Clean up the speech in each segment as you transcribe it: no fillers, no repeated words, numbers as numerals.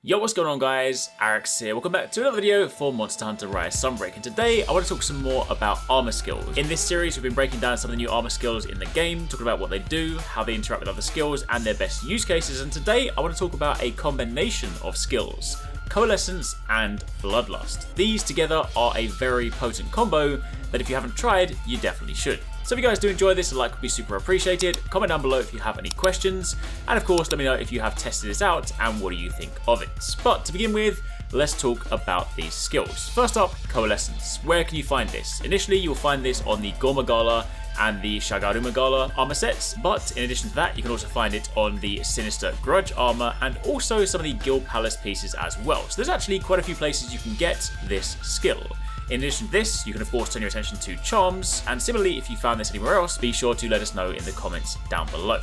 Yo, what's going on guys? HyperX here. Welcome back to another video for Monster Hunter Rise Sunbreak, and today I want to talk some more about armor skills. In this series we've been breaking down some of the new armor skills in the game, talking about what they do, how they interact with other skills and their best use cases, and today I want to talk about a combination of skills, Coalescence and Bloodlust. These together are a very potent combo that if you haven't tried, you definitely should. So if you guys do enjoy this, a like would be super appreciated. Comment down below if you have any questions. And of course, let me know if you have tested this out and what do you think of it. But to begin with, let's talk about these skills. First up, Coalescence. Where can you find this? Initially, you'll find this on the Gormagala and the Shagarumagala armor sets, but in addition to that, you can also find it on the Sinister Grudge armor and also some of the Guild Palace pieces as well. So there's actually quite a few places you can get this skill. In addition to this, you can of course turn your attention to charms, and similarly, if you found this anywhere else, be sure to let us know in the comments down below.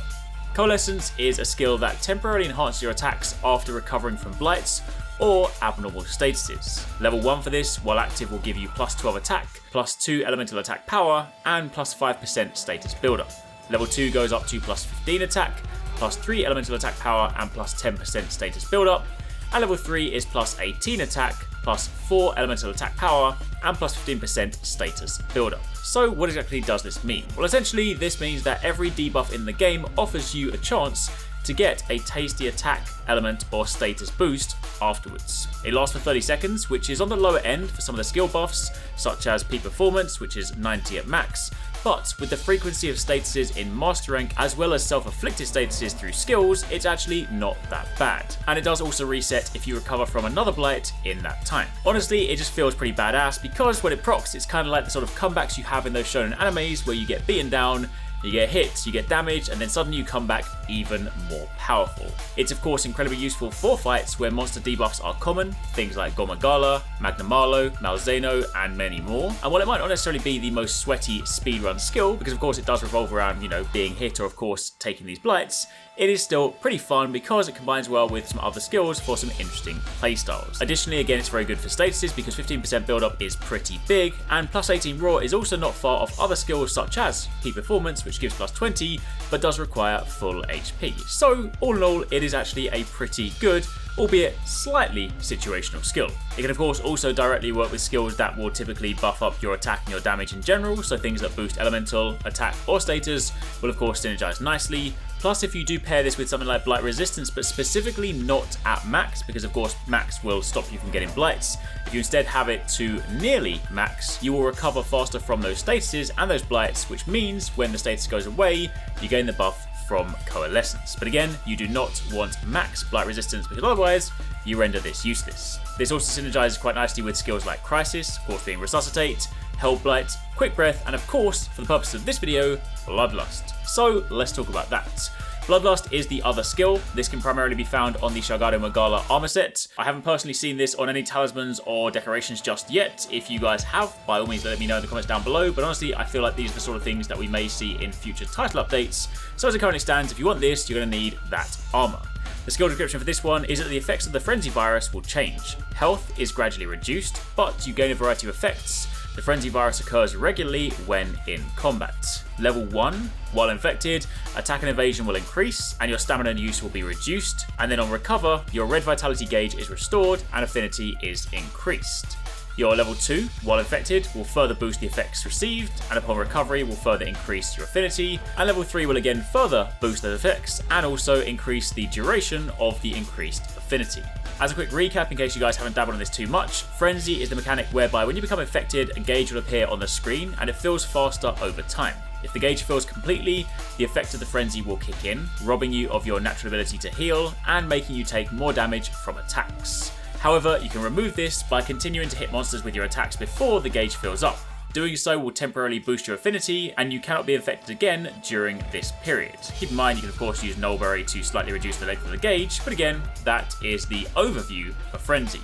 Coalescence is a skill that temporarily enhances your attacks after recovering from blights or abnormal statuses. Level 1 for this, while active, will give you plus 12 attack, plus 2 elemental attack power, and plus 5% status buildup. Level 2 goes up to plus 15 attack, plus 3 elemental attack power, and plus 10% status buildup. And level 3 is plus 18 attack, plus 4 elemental attack power, and plus 15% status buildup. So what exactly does this mean? Well, essentially this means that every debuff in the game offers you a chance to get a tasty attack, element, or status boost afterwards. It lasts for 30 seconds, which is on the lower end for some of the skill buffs, such as peak performance, which is 90 at max, but with the frequency of statuses in master rank as well as self-afflicted statuses through skills, it's actually not that bad. And it does also reset if you recover from another blight in that time. Honestly, it just feels pretty badass because when it procs, it's kind of like the sort of comebacks you have in those shonen animes where you get beaten down, you get hit, you get damage, and then suddenly you come back even more powerful. It's of course incredibly useful for fights where monster debuffs are common, things like Gormagala, Magnamalo, Malzeno, and many more. And while it might not necessarily be the most sweaty speedrun skill, because of course it does revolve around, being hit or of course taking these blights, it is still pretty fun because it combines well with some other skills for some interesting playstyles. Additionally, again, it's very good for statuses because 15% build-up is pretty big, and plus 18 raw is also not far off other skills such as peak performance, which gives plus 20, but does require full HP. So all in all, it is actually a pretty good, albeit slightly situational skill. It can of course also directly work with skills that will typically buff up your attack and your damage in general, so things that boost elemental, attack, or status will of course synergize nicely. Plus, if you do pair this with something like Blight Resistance, but specifically not at max, because of course max will stop you from getting blights, if you instead have it to nearly max, you will recover faster from those statuses and those blights, which means when the status goes away, you gain the buff from Coalescence. But again, you do not want max Blight Resistance because otherwise you render this useless. This also synergizes quite nicely with skills like Crisis, of course being Resuscitate, Hellblight, Quick Breath, and of course, for the purpose of this video, Bloodlust. So let's talk about that. Bloodlust is the other skill. This can primarily be found on the Shagarumagala armor set. I haven't personally seen this on any talismans or decorations just yet. If you guys have, by all means let me know in the comments down below, but honestly I feel like these are the sort of things that we may see in future title updates. So as it currently stands, if you want this, you're going to need that armor. The skill description for this one is that the effects of the Frenzy virus will change. Health is gradually reduced, but you gain a variety of effects. The Frenzy virus occurs regularly when in combat. Level 1, while infected, attack and evasion will increase, and your stamina use will be reduced, and then on recover, your red vitality gauge is restored and affinity is increased. Your level 2, while infected, will further boost the effects received, and upon recovery will further increase your affinity, and level 3 will again further boost those effects, and also increase the duration of the increased affinity. As a quick recap, in case you guys haven't dabbled on this too much, Frenzy is the mechanic whereby when you become infected, a gauge will appear on the screen, and it fills faster over time. If the gauge fills completely, the effect of the Frenzy will kick in, robbing you of your natural ability to heal, and making you take more damage from attacks. However, you can remove this by continuing to hit monsters with your attacks before the gauge fills up. Doing so will temporarily boost your affinity, and you cannot be infected again during this period. Keep in mind you can of course use Nullberry to slightly reduce the length of the gauge, but again, that is the overview of Frenzy.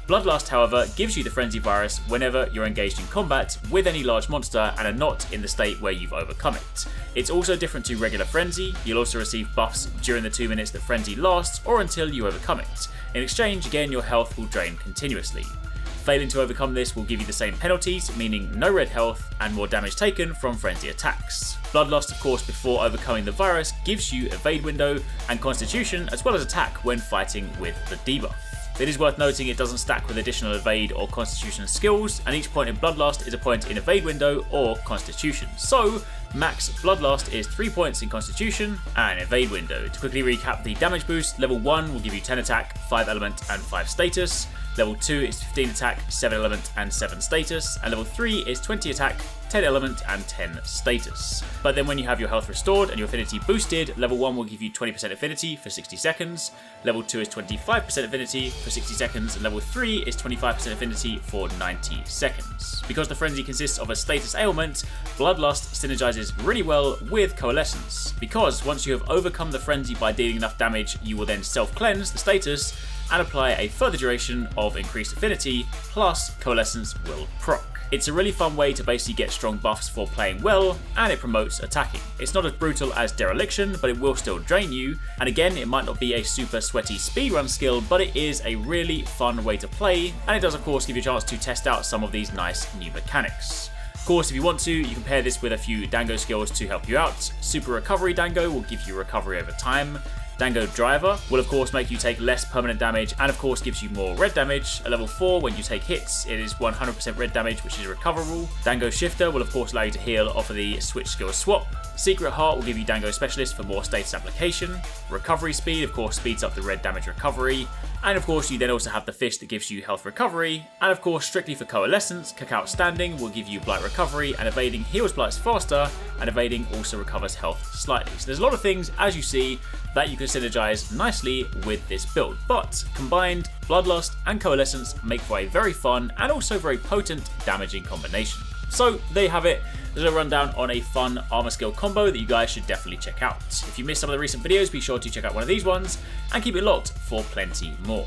Bloodlust, however, gives you the Frenzy virus whenever you're engaged in combat with any large monster and are not in the state where you've overcome it. It's also different to regular Frenzy. You'll also receive buffs during the 2 minutes that Frenzy lasts or until you overcome it. In exchange, again, your health will drain continuously. Failing to overcome this will give you the same penalties, meaning no red health and more damage taken from Frenzy attacks. Bloodlust, of course, before overcoming the virus, gives you evade window and constitution as well as attack when fighting with the debuff. It is worth noting it doesn't stack with additional evade or constitution skills, and each point in Bloodlust is a point in evade window or constitution. So max Bloodlust is 3 points in constitution and evade window. To quickly recap the damage boost, level 1 will give you 10 attack, 5 element and 5 status. Level 2 is 15 attack, 7 element and 7 status, and level 3 is 20 attack, 10 element and 10 status. But then when you have your health restored and your affinity boosted, level 1 will give you 20% affinity for 60 seconds, level 2 is 25% affinity for 60 seconds, and level 3 is 25% affinity for 90 seconds. Because the frenzy consists of a status ailment, Bloodlust synergizes really well with Coalescence, because once you have overcome the frenzy by dealing enough damage, you will then self-cleanse the status and apply a further duration of increased affinity, plus Coalescence will proc. It's a really fun way to basically get strong buffs for playing well, and it promotes attacking. It's not as brutal as Dereliction, but it will still drain you, and again, it might not be a super sweaty speedrun skill, but it is a really fun way to play, and it does of course give you a chance to test out some of these nice new mechanics. Of course, if you want to, you can pair this with a few Dango skills to help you out. Super Recovery Dango will give you recovery over time. Dango Driver will of course make you take less permanent damage and of course gives you more red damage. At level 4, when you take hits, it is 100% red damage, which is recoverable. Dango Shifter will of course allow you to heal off of the switch skill swap. Secret Heart will give you Dango Specialist for more status application. Recovery Speed of course speeds up the red damage recovery. And of course you then also have the Fish that gives you health recovery. And of course strictly for Coalescence, Cacao Standing will give you blight recovery, and evading heals blights faster, and evading also recovers health slightly. So there's a lot of things, as you see, that you can synergize nicely with this build. But combined, Bloodlust and Coalescence make for a very fun and also very potent damaging combination. So there you have it. There's a rundown on a fun armor skill combo that you guys should definitely check out. If you missed some of the recent videos, be sure to check out one of these ones and keep it locked for plenty more.